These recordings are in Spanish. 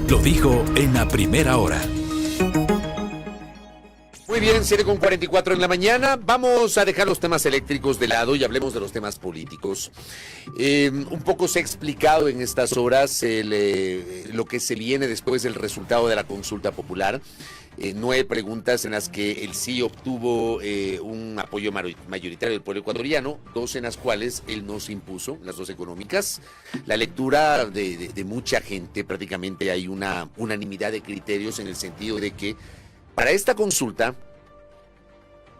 Lo dijo en la primera hora. Muy bien, 7:44 en la mañana. Vamos a dejar los temas eléctricos de lado y hablemos de los temas políticos. Un poco se ha explicado en estas horas lo que se viene después del resultado de la consulta popular. 9 preguntas en las que el sí obtuvo un apoyo mayoritario del pueblo ecuatoriano, 2 en las cuales él no se impuso, las 2 económicas. La lectura de mucha gente, prácticamente hay una unanimidad de criterios en el sentido de que para esta consulta,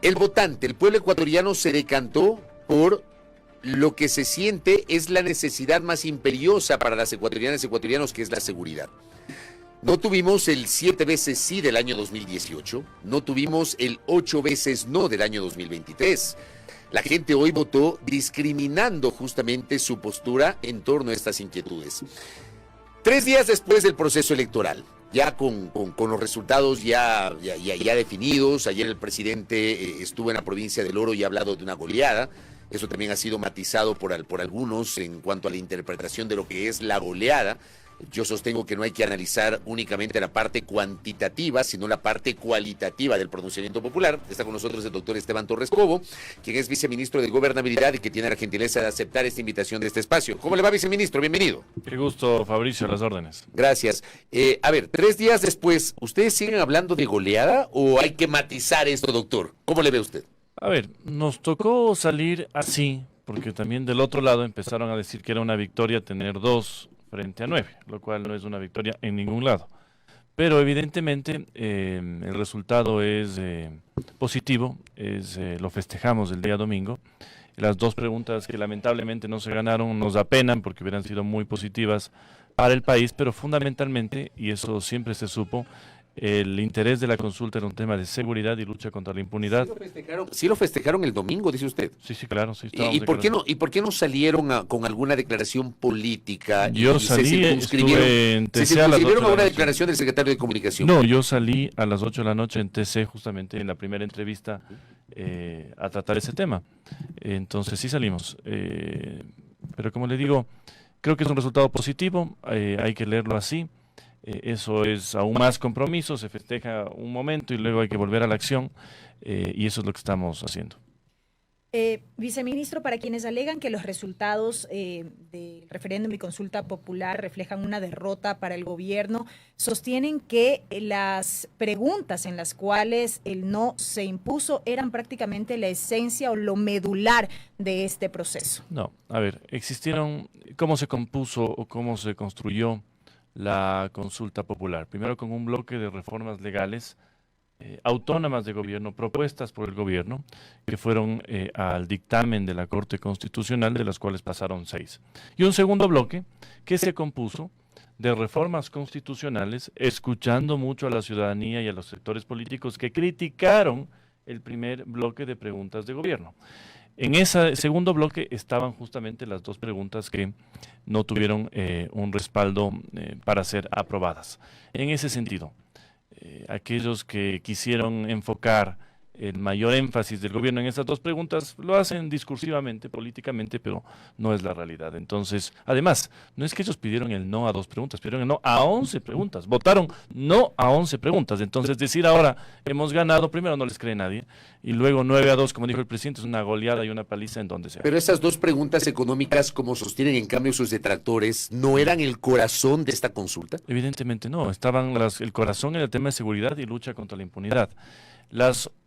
el votante, el pueblo ecuatoriano se decantó por lo que se siente es la necesidad más imperiosa para las ecuatorianas y ecuatorianos, que es la seguridad. No tuvimos el 7 veces sí del año 2018, no tuvimos el 8 veces no del año 2023. La gente hoy votó discriminando justamente su postura en torno a estas inquietudes. 3 días después del proceso electoral, ya con los resultados ya definidos, ayer el presidente estuvo en la provincia del Oro y ha hablado de una goleada. Eso también ha sido matizado por algunos en cuanto a la interpretación de lo que es la goleada. Yo sostengo que no hay que analizar únicamente la parte cuantitativa, sino la parte cualitativa del pronunciamiento popular. Está con nosotros el doctor Esteban Torres Cobo, quien es viceministro de Gobernabilidad y que tiene la gentileza de aceptar esta invitación de este espacio. ¿Cómo le va, viceministro? Bienvenido. Qué gusto, Fabricio, a las órdenes. Gracias. A ver, 3 días después, ¿ustedes siguen hablando de goleada o hay que matizar esto, doctor? ¿Cómo le ve usted? A ver, nos tocó salir así, porque también del otro lado empezaron a decir que era una victoria tener 2 frente a 9, lo cual no es una victoria en ningún lado. Pero evidentemente el resultado es positivo, lo festejamos el día domingo. Las 2 preguntas que lamentablemente no se ganaron nos apenan porque hubieran sido muy positivas para el país, pero fundamentalmente, y eso siempre se supo, el interés de la consulta era un tema de seguridad y lucha contra la impunidad. Sí lo festejaron el domingo, dice usted. Sí, claro. Sí, ¿Y por qué no salieron con alguna declaración política? Yo salí, estuve en TC. ¿Se circunscribieron a una declaración del secretario de Comunicación? No, yo salí a las 8 de la noche en TC, justamente en la primera entrevista, a tratar ese tema. Entonces sí salimos. Pero como le digo, creo que es un resultado positivo, hay que leerlo así. Eso es aún más compromiso, se festeja un momento y luego hay que volver a la acción, y eso es lo que estamos haciendo. Viceministro, para quienes alegan que los resultados del referéndum y consulta popular reflejan una derrota para el gobierno, sostienen que las preguntas en las cuales el no se impuso eran prácticamente la esencia o lo medular de este proceso. No, a ver, existieron, ¿cómo se compuso o cómo se construyó la consulta popular? Primero con un bloque de reformas legales autónomas de gobierno, propuestas por el gobierno, que fueron al dictamen de la Corte Constitucional, de las cuales pasaron 6. Y un segundo bloque que se compuso de reformas constitucionales, escuchando mucho a la ciudadanía y a los sectores políticos que criticaron el primer bloque de preguntas de gobierno. En ese segundo bloque estaban justamente las 2 preguntas que no tuvieron un respaldo para ser aprobadas. En ese sentido, aquellos que quisieron enfocar el mayor énfasis del gobierno en estas 2 preguntas lo hacen discursivamente, políticamente, pero no es la realidad. Entonces, además, no es que ellos pidieron el no a 2 preguntas, pidieron el no a 11 preguntas, votaron no a 11 preguntas. Entonces, decir ahora hemos ganado, primero no les cree nadie, y luego 9-2, como dijo el presidente, es una goleada y una paliza en donde sea. Pero esas 2 preguntas económicas, como sostienen en cambio sus detractores, ¿no eran el corazón de esta consulta? Evidentemente no, estaban el corazón en el tema de seguridad y lucha contra la impunidad.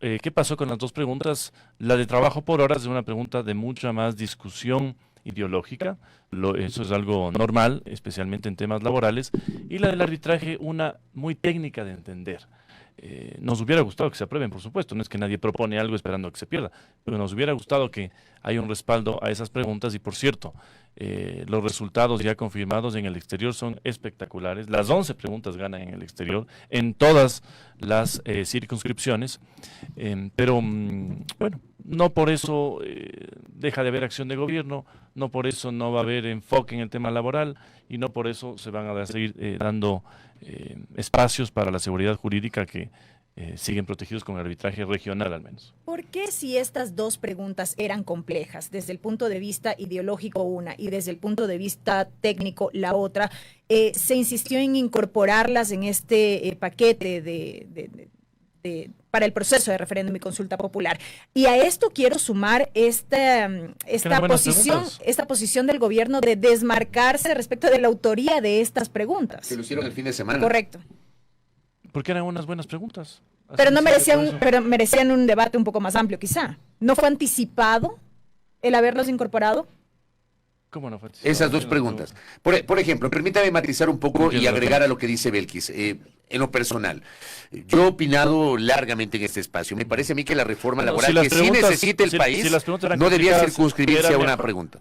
¿Qué pasó con las 2 preguntas? La de trabajo por horas es una pregunta de mucha más discusión ideológica, eso es algo normal, especialmente en temas laborales, y la del arbitraje, una muy técnica de entender. Nos hubiera gustado que se aprueben, por supuesto, no es que nadie propone algo esperando que se pierda, pero nos hubiera gustado que haya un respaldo a esas preguntas. Y por cierto, los resultados ya confirmados en el exterior son espectaculares. Las 11 preguntas ganan en el exterior, en todas las circunscripciones, pero bueno, no por eso deja de haber acción de gobierno, no por eso no va a haber enfoque en el tema laboral, y no por eso se van a seguir dando espacios para la seguridad jurídica que siguen protegidos con arbitraje regional al menos. ¿Por qué si estas dos preguntas eran complejas, desde el punto de vista ideológico una y desde el punto de vista técnico la otra, se insistió en incorporarlas en este paquete para el proceso de referéndum y consulta popular? Y a esto quiero sumar esta posición del gobierno de desmarcarse respecto de la autoría de estas preguntas. Se lo hicieron el fin de semana. Correcto. Porque eran unas buenas preguntas. Pero no merecían un debate un poco más amplio, quizá. ¿No fue anticipado el haberlos incorporado? ¿Cómo no fue anticipado? Esas dos preguntas. Por ejemplo, permítame matizar un poco y agregar a lo que dice Belkis. En lo personal, yo he opinado largamente en este espacio. Me parece a mí que la reforma laboral que sí necesita el país no debía circunscribirse a una pregunta.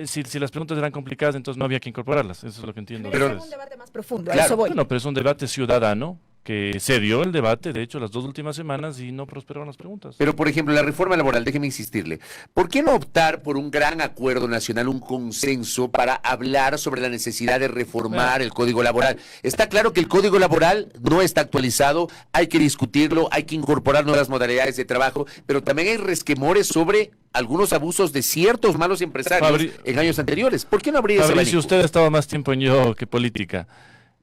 Si las preguntas eran complicadas, entonces no había que incorporarlas. Eso es lo que entiendo. Pero es un debate más profundo, claro. a eso voy. Bueno, pero es un debate ciudadano que se dio el debate, de hecho, las 2 últimas semanas y no prosperaron las preguntas. Pero, por ejemplo, la reforma laboral, déjeme insistirle, ¿por qué no optar por un gran acuerdo nacional, un consenso para hablar sobre la necesidad de reformar el Código Laboral? Está claro que el Código Laboral no está actualizado, hay que discutirlo, hay que incorporar nuevas modalidades de trabajo, pero también hay resquemores sobre algunos abusos de ciertos malos empresarios en años anteriores. ¿Por qué no abrir ese abanico? Si usted ha estado más tiempo en Yo que política,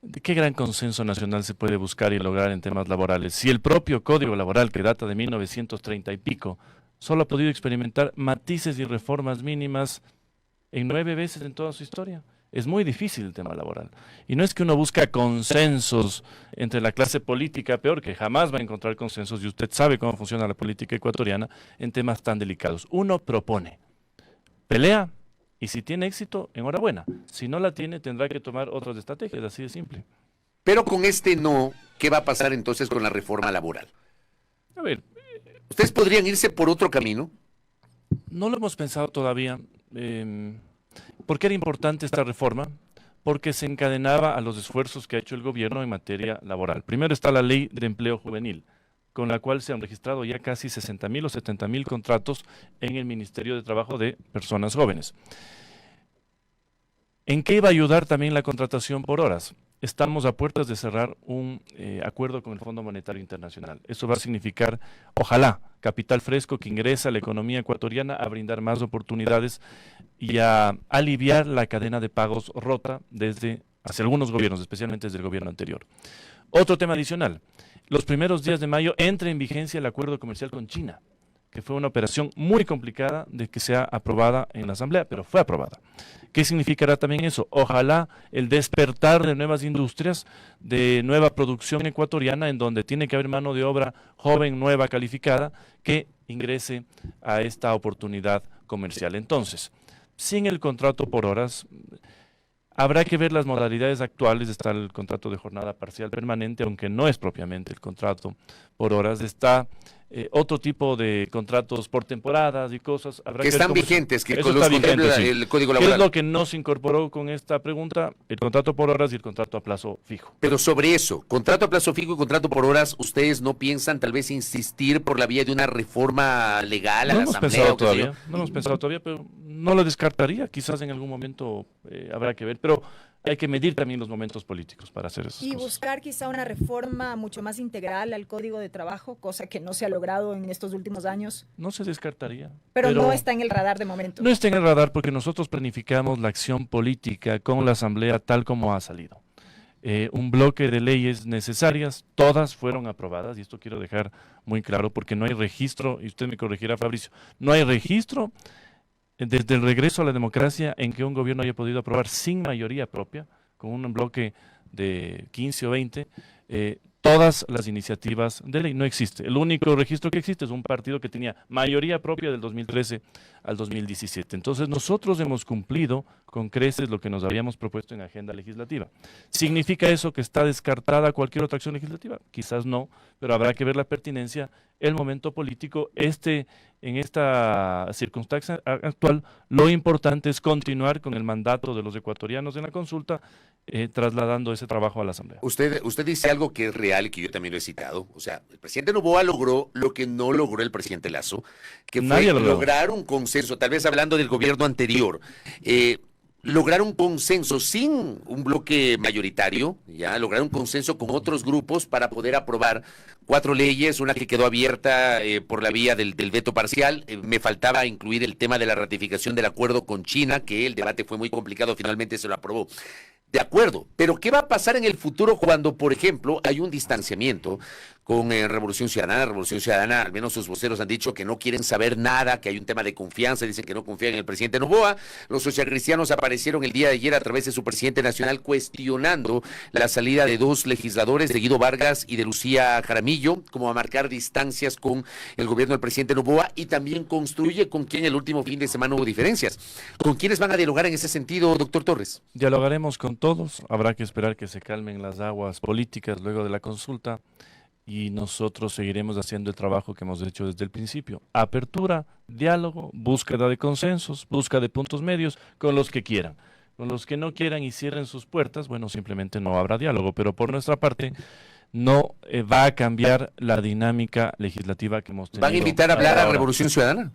¿de qué gran consenso nacional se puede buscar y lograr en temas laborales? Si el propio Código Laboral, que data de 1930 y pico, solo ha podido experimentar matices y reformas mínimas en 9 veces en toda su historia. Es muy difícil el tema laboral. Y no es que uno busca consensos entre la clase política, peor que jamás va a encontrar consensos, y usted sabe cómo funciona la política ecuatoriana en temas tan delicados. Uno propone, pelea, y si tiene éxito, enhorabuena. Si no la tiene, tendrá que tomar otras estrategias, así de simple. Pero con este no, ¿qué va a pasar entonces con la reforma laboral? A ver, ¿ustedes podrían irse por otro camino? No lo hemos pensado todavía. ¿Por qué era importante esta reforma? Porque se encadenaba a los esfuerzos que ha hecho el gobierno en materia laboral. Primero está la Ley de Empleo Juvenil, con la cual se han registrado ya casi 60.000 o 70.000 contratos en el Ministerio de Trabajo de personas jóvenes. ¿En qué iba a ayudar también la contratación por horas? Estamos a puertas de cerrar un acuerdo con el Fondo Monetario Internacional. Eso va a significar, ojalá, capital fresco que ingresa a la economía ecuatoriana a brindar más oportunidades y a aliviar la cadena de pagos rota hacia algunos gobiernos, especialmente desde el gobierno anterior. Otro tema adicional. Los primeros días de mayo entra en vigencia el acuerdo comercial con China, que fue una operación muy complicada de que sea aprobada en la Asamblea, pero fue aprobada. ¿Qué significará también eso? Ojalá el despertar de nuevas industrias, de nueva producción ecuatoriana, en donde tiene que haber mano de obra joven, nueva, calificada, que ingrese a esta oportunidad comercial. Entonces, sin el contrato por horas, habrá que ver las modalidades actuales. Está el contrato de jornada parcial permanente, aunque no es propiamente el contrato por horas. Está otro tipo de contratos por temporadas y cosas. Habrá que están vigentes, que los contempla el Código Laboral. ¿Qué es lo que no se incorporó con esta pregunta? El contrato por horas y el contrato a plazo fijo. Pero sobre eso, contrato a plazo fijo y contrato por horas, ¿ustedes no piensan tal vez insistir por la vía de una reforma legal a la Asamblea? No hemos pensado todavía, pero no lo descartaría. Quizás en algún momento habrá que ver, pero hay que medir también los momentos políticos para hacer esas cosas. Y buscar quizá una reforma mucho más integral al Código de Trabajo, cosa que no se ha logrado en estos últimos años. No se descartaría. Pero no está en el radar de momento. No está en el radar porque nosotros planificamos la acción política con la Asamblea tal como ha salido. Un bloque de leyes necesarias, todas fueron aprobadas, y esto quiero dejar muy claro porque no hay registro, y usted me corregirá, Fabricio, no hay registro desde el regreso a la democracia en que un gobierno haya podido aprobar sin mayoría propia, con un bloque de 15 o 20, todas las iniciativas de ley. No existe. El único registro que existe es un partido que tenía mayoría propia del 2013 al 2017. Entonces nosotros hemos cumplido con creces lo que nos habíamos propuesto en agenda legislativa. ¿Significa eso que está descartada cualquier otra acción legislativa? Quizás no, pero habrá que ver la pertinencia, el momento político. En esta circunstancia actual, lo importante es continuar con el mandato de los ecuatorianos en la consulta, trasladando ese trabajo a la Asamblea. Usted dice algo que es real y que yo también lo he citado. O sea, el presidente Noboa logró lo que no logró el presidente Lasso, que fue lograr un consenso, tal vez hablando del gobierno anterior. lograr un consenso sin un bloque mayoritario, ya lograr un consenso con otros grupos para poder aprobar 4 leyes, una que quedó abierta por la vía del veto parcial. Me faltaba incluir el tema de la ratificación del acuerdo con China, que el debate fue muy complicado, finalmente se lo aprobó. De acuerdo, pero ¿qué va a pasar en el futuro cuando, por ejemplo, hay un distanciamiento con Revolución Ciudadana? Revolución Ciudadana, al menos sus voceros han dicho que no quieren saber nada, que hay un tema de confianza, dicen que no confían en el presidente Noboa. Los socialcristianos aparecieron el día de ayer a través de su presidente nacional cuestionando la salida de 2 legisladores, de Guido Vargas y de Lucía Jaramillo, como a marcar distancias con el gobierno del presidente Noboa, y también construye con quien el último fin de semana hubo diferencias. ¿Con quiénes van a dialogar en ese sentido, doctor Torres? Dialogaremos con todos, habrá que esperar que se calmen las aguas políticas luego de la consulta y nosotros seguiremos haciendo el trabajo que hemos hecho desde el principio. Apertura, diálogo, búsqueda de consensos, búsqueda de puntos medios con los que quieran. Con los que no quieran y cierren sus puertas, bueno, simplemente no habrá diálogo, pero por nuestra parte no va a cambiar la dinámica legislativa que hemos tenido. ¿Van a invitar a hablar a ahora. Revolución Ciudadana?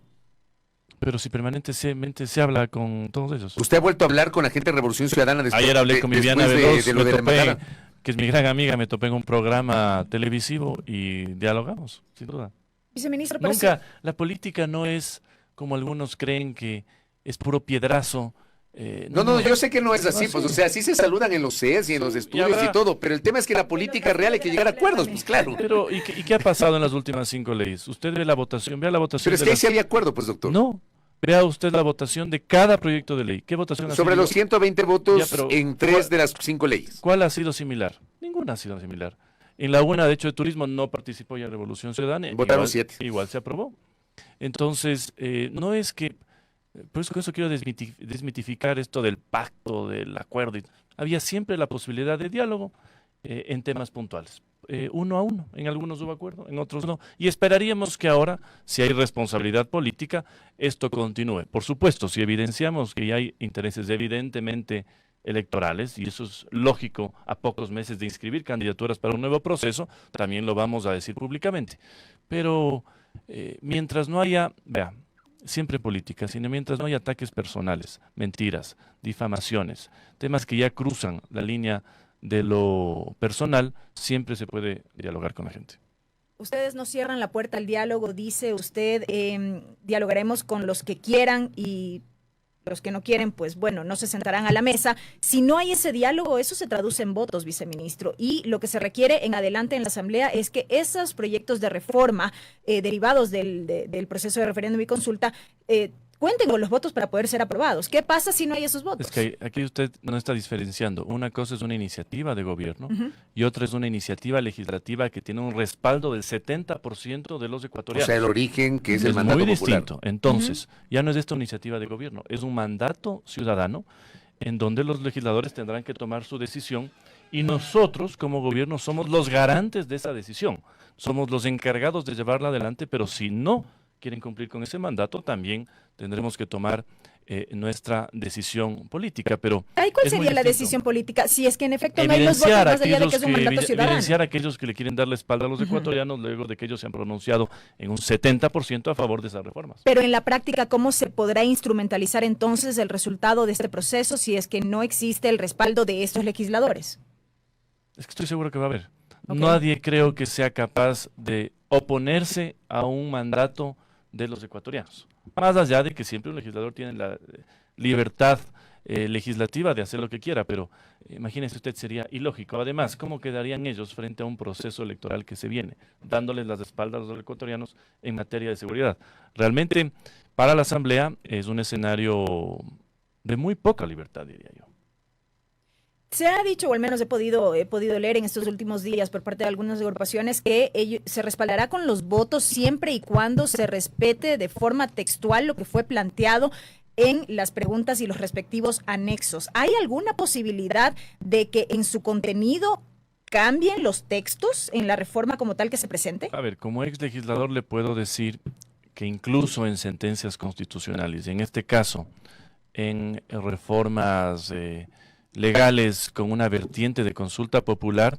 Pero si permanentemente se habla con todos ellos. ¿Usted ha vuelto a hablar con la gente de Revolución Ciudadana después, Ayer hablé con Viviana después Veloz, de lo de la embajada? que es mi gran amiga, me topé en un programa televisivo y dialogamos, sin duda. Viceministro, pero Nunca, la política no es como algunos creen que es puro piedrazo. No, yo sé que no es así, pues, o sea, así se saludan en los CES y en los estudios y todo, pero el tema es que en la política real hay que llegar a acuerdos, pues claro. Pero, ¿y qué ha pasado en las últimas 5 leyes? Usted ve la votación, vea la votación. Pero es que ahí sí había acuerdo, pues, doctor. No, vea usted la votación de cada proyecto de ley. ¿Qué votación ha Sobre sido? los 120 votos Ya, pero en 3 de las 5 leyes. ¿Cuál ha sido similar? Ninguna ha sido similar. En la una, de hecho, de turismo no participó ya Revolución Ciudadana. Votaron 7. Igual se aprobó. Entonces, no es que... Por eso, con eso quiero desmitificar esto del pacto, del acuerdo. Había siempre la posibilidad de diálogo en temas puntuales. 1 a 1. En algunos hubo acuerdo, en otros no. Y esperaríamos que ahora, si hay responsabilidad política, esto continúe. Por supuesto, si evidenciamos que ya hay intereses evidentemente electorales, y eso es lógico a pocos meses de inscribir candidaturas para un nuevo proceso, también lo vamos a decir públicamente. Pero mientras no haya, vea, siempre política, sino mientras no haya ataques personales, mentiras, difamaciones, temas que ya cruzan la línea de lo personal, siempre se puede dialogar con la gente. ustedes no cierran la puerta al diálogo, dice usted, dialogaremos con los que quieran y los que no quieren, pues bueno, no se sentarán a la mesa. Si no hay ese diálogo, eso se traduce en votos, viceministro. Y lo que se requiere en adelante en la Asamblea es que esos proyectos de reforma derivados del proceso de referéndum y consulta cuenten con los votos para poder ser aprobados. ¿Qué pasa si no hay esos votos? Es que aquí usted no está diferenciando. Una cosa es una iniciativa de gobierno y otra es una iniciativa legislativa que tiene un respaldo del 70% de los ecuatorianos. O sea, el origen que es el Es mandato muy popular. distinto. Entonces, ya no es esta iniciativa de gobierno, es un mandato ciudadano en donde los legisladores tendrán que tomar su decisión y nosotros como gobierno somos los garantes de esa decisión. Somos los encargados de llevarla adelante, pero si no quieren cumplir con ese mandato, también tendremos que tomar nuestra decisión política. Pero ¿Cuál es muy sería la distinto. decisión política si es que en efecto no hay los votos Evidenciar más allá de que es un mandato ciudadano? evidenciar a aquellos que le quieren dar la espalda a los ecuatorianos luego de que ellos se han pronunciado en un 70% a favor de esas reformas. Pero en la práctica, ¿cómo se podrá instrumentalizar entonces el resultado de este proceso si es que no existe el respaldo de estos legisladores? Es que estoy seguro que va a haber. Ok. Nadie creo que sea capaz de oponerse a un mandato de los ecuatorianos. Más allá de que siempre un legislador tiene la libertad legislativa de hacer lo que quiera, pero imagínese usted, sería ilógico. Además, ¿cómo quedarían ellos frente a un proceso electoral que se viene, dándoles las espaldas a los ecuatorianos en materia de seguridad? Realmente, para la Asamblea es un escenario de muy poca libertad, diría yo. Se ha dicho, o al menos he podido leer en estos últimos días por parte de algunas agrupaciones, que se respaldará con los votos siempre y cuando se respete de forma textual lo que fue planteado en las preguntas y los respectivos anexos. ¿Hay alguna posibilidad de que en su contenido cambien los textos en la reforma como tal que se presente? A ver, como ex legislador le puedo decir que incluso en sentencias constitucionales, en este caso, en reformas legales con una vertiente de consulta popular,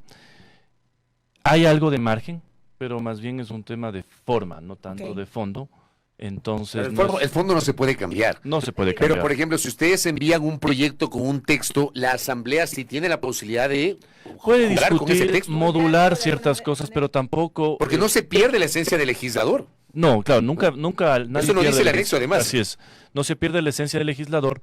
hay algo de margen, pero más bien es un tema de forma, no tanto Ok. de fondo, Entonces, el fondo no se puede cambiar. no se puede cambiar. Pero, por ejemplo, si ustedes envían un proyecto con un texto, la Asamblea sí tiene la posibilidad de Puede jugar con ese discutir, texto. modular ciertas cosas, pero tampoco... Porque no se pierde la esencia del legislador. No, claro, nunca nadie Eso no pierde dice el la- anexo, además. Así es, no se pierde la esencia del legislador,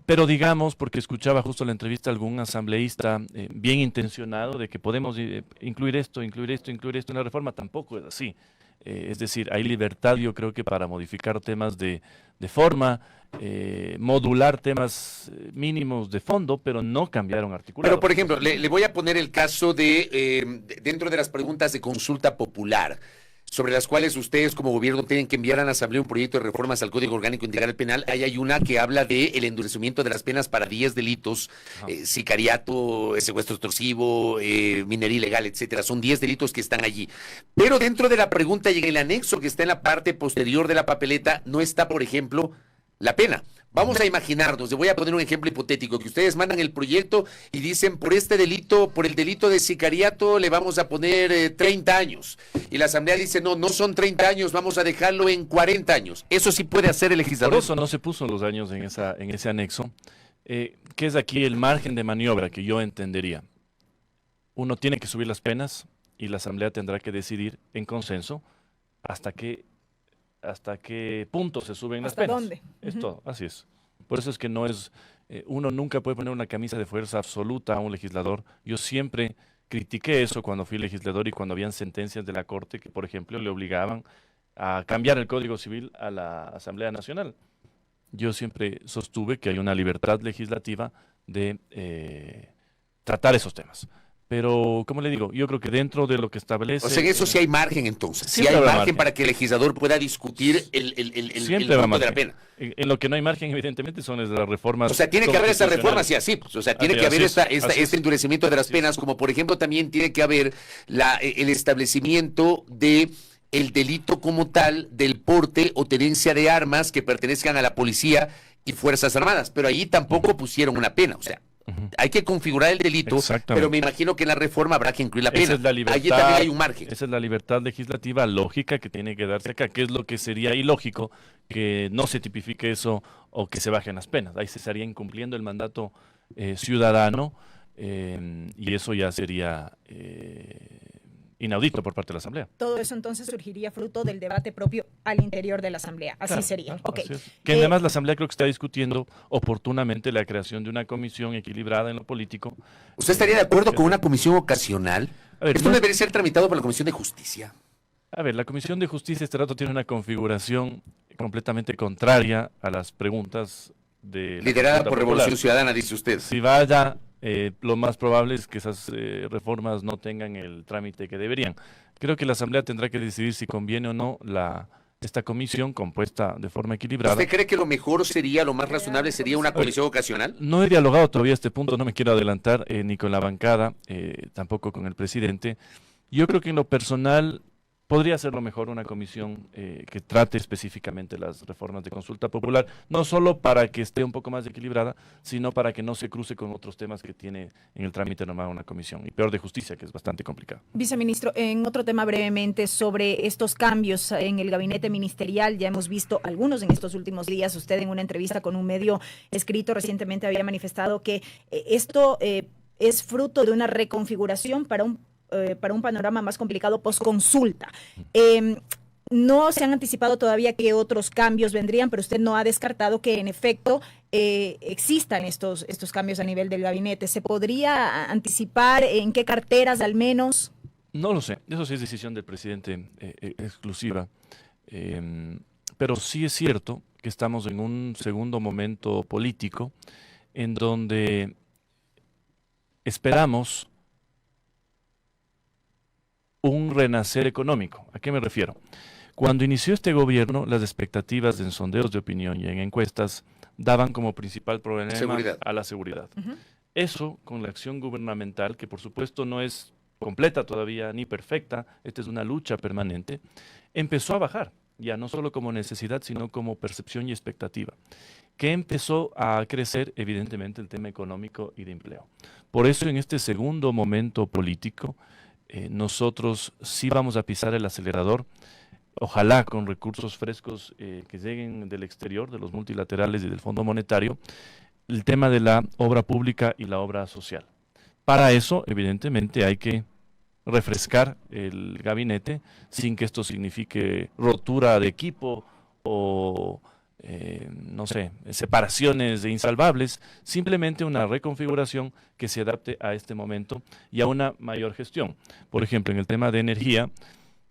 pero digamos, porque escuchaba justo la entrevista a algún asambleísta bien intencionado de que podemos incluir esto en la reforma, tampoco es así. Es decir, hay libertad, yo creo que para modificar temas de forma, modular temas mínimos de fondo, pero no cambiar un articulado. Pero, por ejemplo, le voy a poner el caso dentro de las preguntas de consulta popular, sobre las cuales ustedes como gobierno tienen que enviar a la Asamblea un proyecto de reformas al Código Orgánico Integral Penal. Ahí hay una que habla de el endurecimiento de las penas para 10 delitos, sicariato, secuestro extorsivo, minería ilegal, etcétera. Son 10 delitos que están allí. Pero dentro de la pregunta y en el anexo que está en la parte posterior de la papeleta, no está, por ejemplo, la pena. Vamos a imaginarnos, le voy a poner un ejemplo hipotético, que ustedes mandan el proyecto y dicen, por este delito, por el delito de sicariato, le vamos a poner 30 años. Y la Asamblea dice, no son 30 años, vamos a dejarlo en 40 años. Eso sí puede hacer el legislador. Por eso no se puso los años en ese anexo, que es aquí el margen de maniobra que yo entendería. Uno tiene que subir las penas y la Asamblea tendrá que decidir en consenso hasta qué punto se suben las ¿Hasta penas. dónde? Es todo, así es. Por eso es que no es, uno nunca puede poner una camisa de fuerza absoluta a un legislador. Yo siempre critiqué eso cuando fui legislador y cuando habían sentencias de la Corte que, por ejemplo, le obligaban a cambiar el Código Civil a la Asamblea Nacional. Yo siempre sostuve que hay una libertad legislativa de tratar esos temas. Pero, como le digo, yo creo que dentro de lo que establece... O sea, en eso sí hay margen, entonces. Sí Siempre hay habrá margen margen. para que el legislador pueda discutir el Siempre va monto de la margen. pena. En lo que no hay margen, evidentemente, son las reformas. O sea, tiene que haber esa reforma, constitucionales. sí, así. Pues, o sea, tiene Así que haber es, así es. este endurecimiento de las Así es. penas, como por ejemplo también tiene que haber el establecimiento de el delito como tal del porte o tenencia de armas que pertenezcan a la policía y Fuerzas Armadas. Pero ahí tampoco pusieron una pena, o sea. Hay que configurar el delito, Exactamente. pero me imagino que en la reforma habrá que incluir la pena. Esa es la libertad, Allí también hay un margen. Esa es la libertad legislativa lógica que tiene que darse acá, que es lo que sería ilógico que no se tipifique eso o que se bajen las penas. Ahí se estaría incumpliendo el mandato ciudadano y eso ya sería inaudito por parte de la Asamblea. Todo eso entonces surgiría fruto del debate propio al interior de la Asamblea. Así Claro, sería. claro, Ok. así es. Que además la Asamblea creo que está discutiendo oportunamente la creación de una comisión equilibrada en lo político. ¿Usted estaría de acuerdo con una comisión ocasional? A ver, Esto no- debería ser tramitado por la Comisión de Justicia. A ver, la Comisión de Justicia este rato tiene una configuración completamente contraria a las preguntas de la Liderada consulta por popular. Revolución Ciudadana, dice usted. Si vaya, lo más probable es que esas reformas no tengan el trámite que deberían. Creo que la Asamblea tendrá que decidir si conviene o no esta comisión compuesta de forma equilibrada. ¿Usted cree que lo mejor sería, lo más razonable sería una comisión ocasional? No he dialogado todavía a este punto, no me quiero adelantar ni con la bancada, tampoco con el presidente. Yo creo que en lo personal podría ser lo mejor una comisión que trate específicamente las reformas de consulta popular, no solo para que esté un poco más equilibrada, sino para que no se cruce con otros temas que tiene en el trámite normal una comisión, y peor de justicia, que es bastante complicado. Viceministro, en otro tema brevemente sobre estos cambios en el gabinete ministerial, ya hemos visto algunos en estos últimos días. Usted en una entrevista con un medio escrito recientemente había manifestado que esto es fruto de una reconfiguración para un panorama más complicado post-consulta. No se han anticipado todavía qué otros cambios vendrían, pero usted no ha descartado que en efecto existan estos cambios a nivel del gabinete. ¿Se podría anticipar en qué carteras al menos? No lo sé, eso sí es decisión del presidente exclusiva, pero sí es cierto que estamos en un segundo momento político en donde esperamos un renacer económico. ¿A qué me refiero? Cuando inició este gobierno, las expectativas en sondeos de opinión y en encuestas daban como principal problema a la seguridad. Eso, con la acción gubernamental, que por supuesto no es completa todavía ni perfecta, esta es una lucha permanente, empezó a bajar, ya no solo como necesidad, sino como percepción y expectativa, que empezó a crecer evidentemente el tema económico y de empleo. Por eso en este segundo momento político, nosotros sí vamos a pisar el acelerador ojalá con recursos frescos que lleguen del exterior, de los multilaterales y del Fondo Monetario, el tema de la obra pública y la obra social. Para eso, evidentemente, hay que refrescar el gabinete sin que esto signifique rotura de equipo o, no sé, separaciones de insalvables, simplemente una reconfiguración que se adapte a este momento y a una mayor gestión. Por ejemplo, en el tema de energía,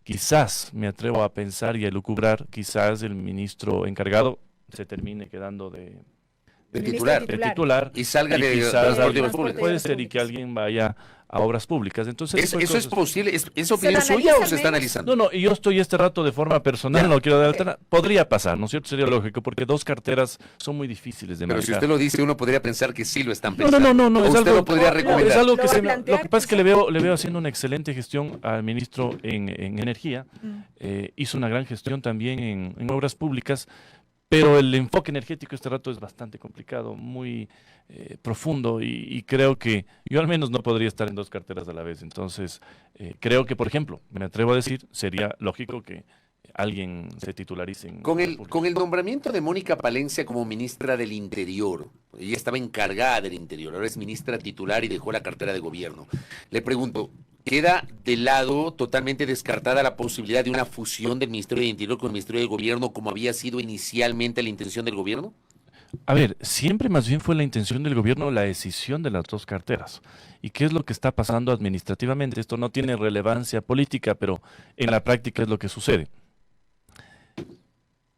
quizás me atrevo a pensar y a elucubrar, quizás el ministro encargado se termine quedando de titular y salga y de quizás transporte alguien- público. puede ser y que alguien vaya a obras públicas. Entonces, ¿Eso es cosas- posible? ¿Es opinión suya o se está analizando? No, y yo estoy este rato de forma personal, Ya, no quiero dar ok. alterna- podría pasar, ¿no es cierto? Sería lógico, porque dos carteras son muy difíciles de Pero si manejar. usted lo dice, uno podría pensar que sí lo están No, pensando. no, ¿O es usted algo, lo podría no, recomendar? es algo Lo que va a se me- plantear, lo que pasa es que quizá. le veo haciendo una excelente gestión al ministro en energía, hizo una gran gestión también en obras públicas, pero el enfoque energético este rato es bastante complicado, muy profundo y creo que yo al menos no podría estar en dos carteras a la vez. Entonces, creo que, por ejemplo, me atrevo a decir, sería lógico que alguien se titularice en Con obras el, públicas. con el nombramiento de Mónica Palencia como ministra del Interior, ella estaba encargada del Interior, ahora es ministra titular y dejó la cartera de gobierno. Le pregunto, ¿queda de lado totalmente descartada la posibilidad de una fusión del Ministerio del Interior con el Ministerio de Gobierno como había sido inicialmente la intención del gobierno? A ver, siempre más bien fue la intención del gobierno la decisión de las dos carteras. ¿Y qué es lo que está pasando administrativamente? Esto no tiene relevancia política, pero en la práctica es lo que sucede.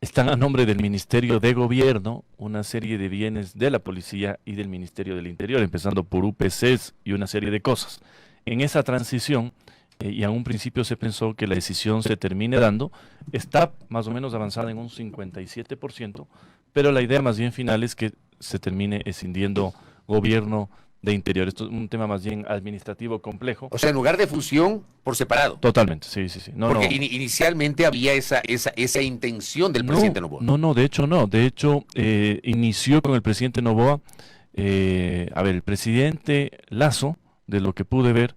Están a nombre del Ministerio de Gobierno una serie de bienes de la Policía y del Ministerio del Interior, empezando por UPCs y una serie de cosas. En esa transición, y a un principio se pensó que la decisión se termine dando, está más o menos avanzada en un 57%, pero la idea más bien final es que se termine escindiendo gobierno de interior. Esto es un tema más bien administrativo complejo. O sea, en lugar de fusión, por separado. Totalmente, sí. No, Porque no. inicialmente había esa intención del presidente Noboa. No, de hecho no. De hecho, inició con el presidente Noboa. A ver, el presidente Lasso, de lo que pude ver,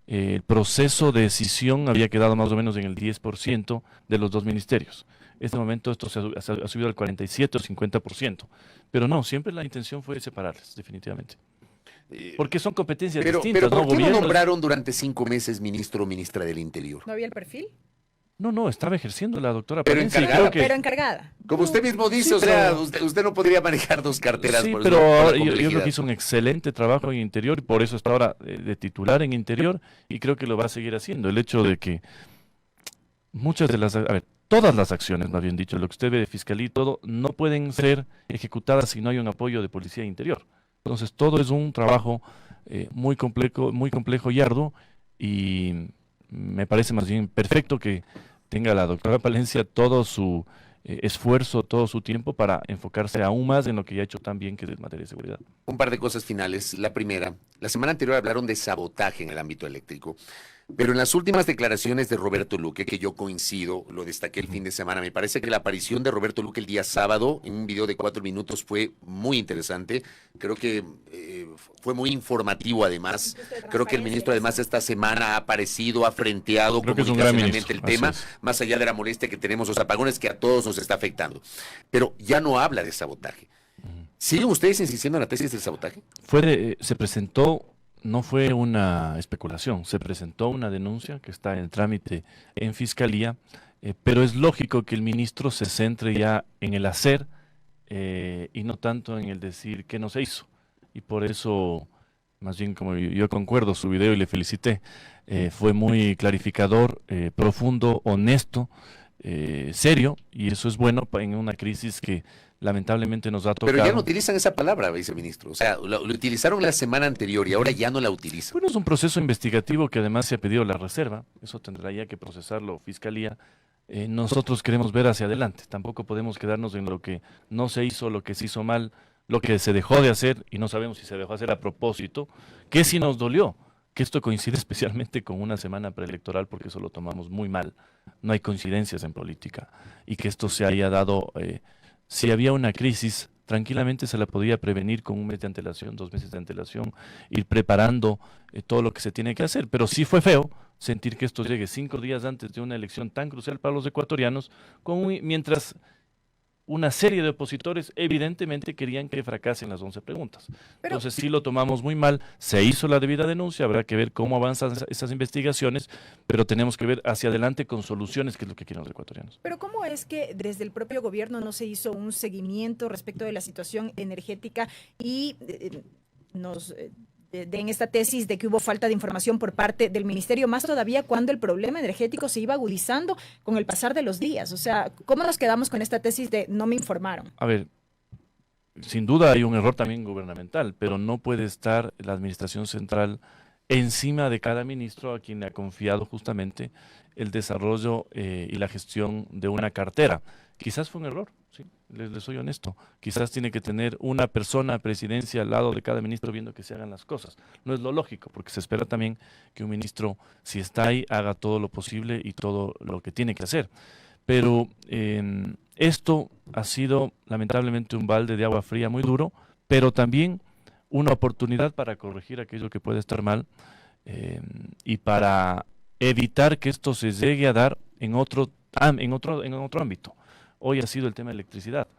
el proceso de decisión había quedado más o menos en el 10% de los dos ministerios. En este momento esto ha subido al 47 o 50%. Pero no, siempre la intención fue separarles, definitivamente. Porque son competencias distintas, Pero ¿no? ¿por qué no Gobierno es- nombraron durante 5 meses ministro o ministra del Interior? ¿No había el perfil? No, estaba ejerciendo la doctora Pero Palencia y encargada, creo que... Pero encargada. Como usted mismo dice, Sí, o sea, pero- usted no podría manejar dos carteras. Sí, por pero eso, por la ahora yo creo complejidad. que hizo un excelente trabajo en Interior y por eso está ahora de titular en Interior y creo que lo va a seguir haciendo. El hecho de que muchas de las, a ver, todas las acciones, más bien dicho, lo que usted ve de Fiscalía y todo, no pueden ser ejecutadas si no hay un apoyo de Policía Interior. Entonces todo es un trabajo muy complejo y arduo y me parece más bien perfecto que tenga la doctora Palencia todo su esfuerzo, todo su tiempo para enfocarse aún más en lo que ya ha hecho tan bien, que es en materia de seguridad. Un par de cosas finales. La primera, la semana anterior hablaron de sabotaje en el ámbito eléctrico, pero en las últimas declaraciones de Roberto Luque, que yo coincido, lo destaqué el fin de semana, me parece que la aparición de Roberto Luque el día sábado en un video de 4 minutos fue muy interesante. Creo que fue muy informativo además. Creo que el ministro además esta semana ha aparecido, ha frenteado Creo que es un gran comunicacionalmente ministro, el tema, así es. más allá de la molestia que tenemos los apagones que a todos nos está afectando. Pero ya no habla de sabotaje. ¿Siguen ustedes insistiendo en la tesis del sabotaje? Se presentó, no fue una especulación, se presentó una denuncia que está en trámite en Fiscalía, pero es lógico que el ministro se centre ya en el hacer y no tanto en el decir qué no se hizo. Y por eso, más bien como yo concuerdo su video y le felicité, fue muy clarificador, profundo, honesto, serio, y eso es bueno en una crisis que lamentablemente nos ha tocado. Pero ya no utilizan esa palabra, viceministro. O sea, lo utilizaron la semana anterior y ahora ya no la utilizan. Bueno, es un proceso investigativo que además se ha pedido la reserva, eso tendrá ya que procesarlo Fiscalía. Nosotros queremos ver hacia adelante, tampoco podemos quedarnos en lo que no se hizo, lo que se hizo mal, lo que se dejó de hacer y no sabemos si se dejó hacer a propósito, que sí nos dolió, que esto coincide especialmente con una semana preelectoral porque eso lo tomamos muy mal, no hay coincidencias en política y que esto se haya dado, si había una crisis, tranquilamente se la podía prevenir con 1 mes de antelación, 2 meses de antelación, ir preparando todo lo que se tiene que hacer, pero sí fue feo sentir que esto llegue 5 días antes de una elección tan crucial para los ecuatorianos, mientras una serie de opositores evidentemente querían que fracasen las 11 preguntas. Entonces sí lo tomamos muy mal, se hizo la debida denuncia, habrá que ver cómo avanzan esas investigaciones, pero tenemos que ver hacia adelante con soluciones, que es lo que quieren los ecuatorianos. Pero ¿cómo es que desde el propio gobierno no se hizo un seguimiento respecto de la situación energética y nos den esta tesis de que hubo falta de información por parte del ministerio, más todavía cuando el problema energético se iba agudizando con el pasar de los días? O sea, ¿cómo nos quedamos con esta tesis de no me informaron? A ver, sin duda hay un error también gubernamental, pero no puede estar la administración central encima de cada ministro a quien le ha confiado justamente el desarrollo y la gestión de una cartera. Quizás fue un error, sí, les soy honesto. Quizás tiene que tener una persona presidencia al lado de cada ministro viendo que se hagan las cosas. No es lo lógico, porque se espera también que un ministro, si está ahí, haga todo lo posible y todo lo que tiene que hacer. Pero esto ha sido lamentablemente un balde de agua fría muy duro, pero también una oportunidad para corregir aquello que puede estar mal y para evitar que esto se llegue a dar en otro ámbito. Hoy ha sido el tema de electricidad.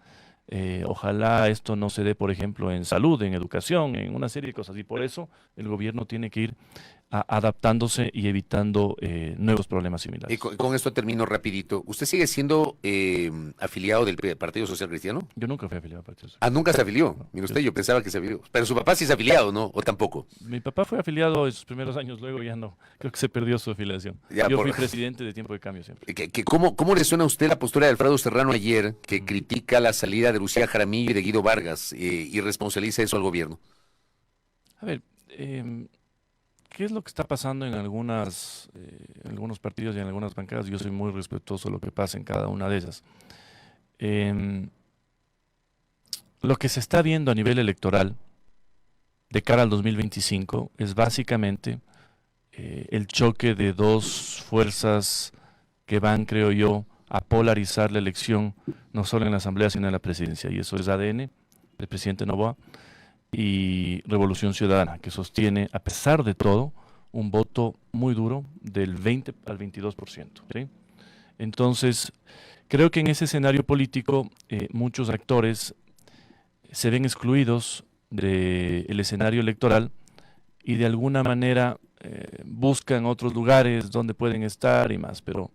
Ojalá esto no se dé, por ejemplo, en salud, en educación, en una serie de cosas. Y por eso el gobierno tiene que ir adaptándose y evitando nuevos problemas similares. Y con esto termino rapidito. ¿Usted sigue siendo afiliado del Partido Social Cristiano? Yo nunca fui afiliado al Partido Social. Ah, ¿nunca se afilió? Mire usted, yo pensaba que se afilió. Pero su papá sí es afiliado, ¿no? ¿O tampoco? Mi papá fue afiliado en sus primeros años, luego ya no. Creo que se perdió su afiliación. Yo fui presidente de Tiempo de Cambio siempre. ¿Cómo le suena a usted la postura de Alfredo Serrano ayer, que critica la salida de Lucía Jaramillo y de Guido Vargas y responsabiliza eso al gobierno? A ver, ¿qué es lo que está pasando en algunos partidos y en algunas bancadas? Yo soy muy respetuoso de lo que pasa en cada una de ellas. Lo que se está viendo a nivel electoral de cara al 2025 es básicamente el choque de dos fuerzas que van, creo yo, a polarizar la elección, no solo en la Asamblea, sino en la presidencia. Y eso es ADN, del presidente Noboa, y Revolución Ciudadana, que sostiene, a pesar de todo, un voto muy duro del 20 al 22%. ¿Sí? Entonces, creo que en ese escenario político muchos actores se ven excluidos del escenario electoral y de alguna manera buscan otros lugares donde pueden estar y más, pero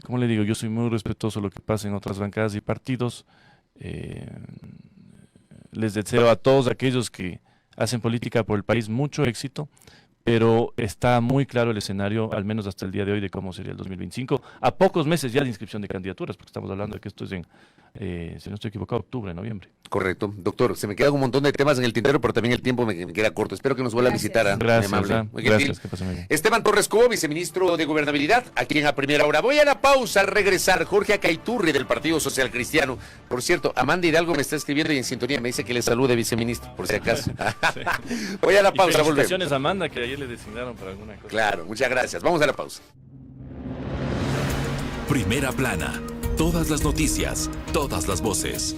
como le digo, yo soy muy respetuoso de lo que pasa en otras bancadas y partidos. Les deseo a todos aquellos que hacen política por el país mucho éxito, pero está muy claro el escenario, al menos hasta el día de hoy, de cómo sería el 2025, a pocos meses ya de inscripción de candidaturas, porque estamos hablando de que esto es en, si no estoy equivocado, octubre, noviembre. Correcto. Doctor, se me quedan un montón de temas en el tintero, pero también el tiempo me queda corto. Espero que nos vuelva a visitar. Gracias. Que pasen muy bien. Esteban Torres Cobo, viceministro de Gobernabilidad, aquí en A Primera Hora. Voy a la pausa, al regresar, Jorge Acaiturri, del Partido Social Cristiano. Por cierto, Amanda Hidalgo me está escribiendo y en sintonía me dice que le salude, viceministro, por si acaso. Sí. Voy a la pausa, volvemos. Felicitaciones a Amanda, que ayer le designaron para alguna cosa. Claro, muchas gracias. Vamos a la pausa. Primera Plana. Todas las noticias, todas las voces.